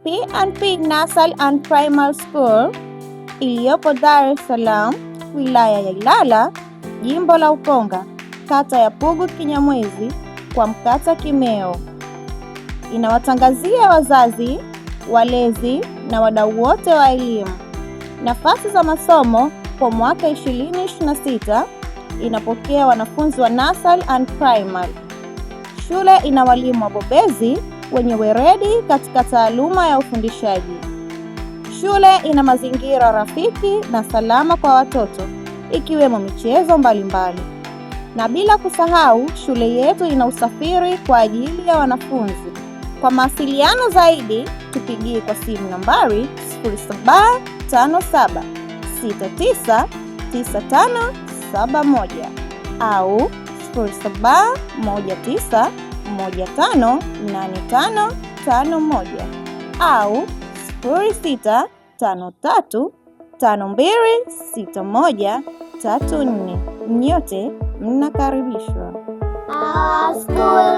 P&P Nursery and Primary School iliyopo Dar es Salaam, wilaya ya Ilala, jimbo la Ukonga, kata ya Pugu Kinyamwezi, kwa mkata Kimeo. Inawatangazia wazazi, walezi na wadau wote wa elimu nafasi za masomo kwa mwaka 2026. Inapokea wanafunzi wa Nursery and Primary. Shule ina walimu wabobezi wenye weledi katika taaluma ya ufundishaji. Shule ina mazingira rafiki na salama kwa watoto, ikiwemo michezo mbalimbali. Na bila kusahau, shule yetu ina usafiri kwa ajili ya wanafunzi. Kwa mawasiliano zaidi, tupigie kwa simu nambari 0757699571 au 0719158551 au 0653526134. Nyote mnakaribishwa. School